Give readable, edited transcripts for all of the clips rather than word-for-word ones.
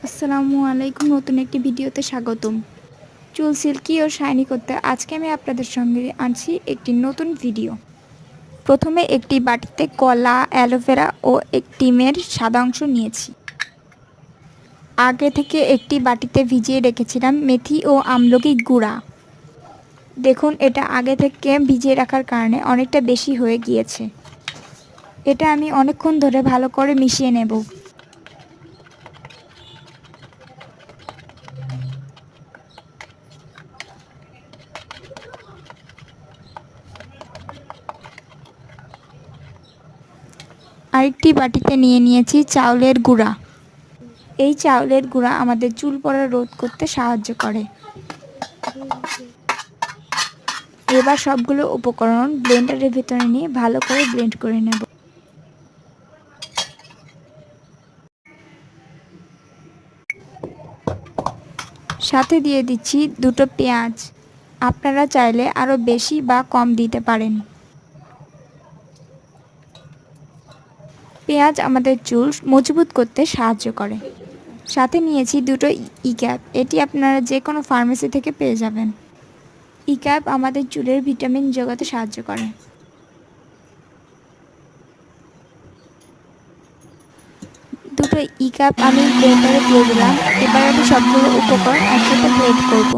আসসালামু আলাইকুম, নতুন একটি ভিডিওতে স্বাগতম। চুল সিল্কি ও শাইনি করতে আজকে আমি আপনাদের সঙ্গে আনছি একটি নতুন ভিডিও। প্রথমে একটি বাটিতে কলা, অ্যালোভেরা ও ডিমের সাদা অংশ নিয়েছি। আগে থেকে একটি বাটিতে ভিজিয়ে রেখেছিলাম মেথি ও আমলকি গুঁড়া। দেখুন, এটা আগে থেকে ভিজিয়ে রাখার কারণে অনেকটা বেশি হয়ে গিয়েছে। এটা আমি অনেকক্ষণ ধরে ভালো করে মিশিয়ে নেব। আরেকটি বাটিতে নিয়ে নিয়েছি চাউলের গুঁড়া। এই চাউলের গুঁড়া আমাদের চুল পড়া রোধ করতে সাহায্য করে। এবার সবগুলো উপকরণ ব্লেন্ডারের ভিতরে নিয়ে ভালো করে ব্লেন্ড করে নেব। সাথে দিয়ে দিচ্ছি দুটো পেঁয়াজ। আপনারা চাইলে আরও বেশি বা কম দিতে পারেন। পেঁয়াজ আমাদের চুল মজবুত করতে সাহায্য করে। সাথে নিয়েছি দুটো ই-ক্যাপ। এটি আপনারা যে কোনো ফার্মেসি থেকে পেয়ে যাবেন। ই-ক্যাপ আমাদের চুলের ভিটামিন যোগাতে সাহায্য করে। দুটো ই-ক্যাপ আমি ব্লেন্ডারে দিয়ে দিলাম। এবার আমি সবগুলো উপকরণ একসাথে ব্লেন্ড করব।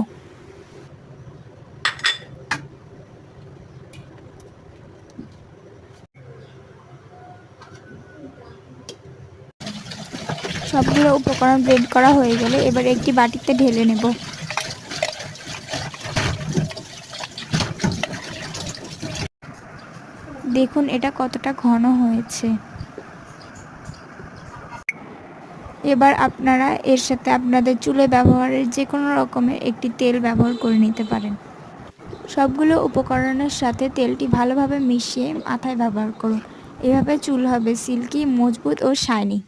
সবগুলো উপকরণ ব্লেন্ড করা হয়ে গেলে এবার একটি বাটিতে ঢেলে নেব। দেখুন এটা কতটা ঘন হয়েছে। এবার আপনারা এর সাথে আপনাদের চুলে ব্যবহারের যে কোনো রকমের একটি তেল ব্যবহার করে নিতে পারেন। সবগুলো উপকরণের সাথে তেলটি ভালোভাবে মিশিয়ে মাথায় ব্যবহার করুন। এভাবে চুল হবে সিল্কি, মজবুত ও শাইনি।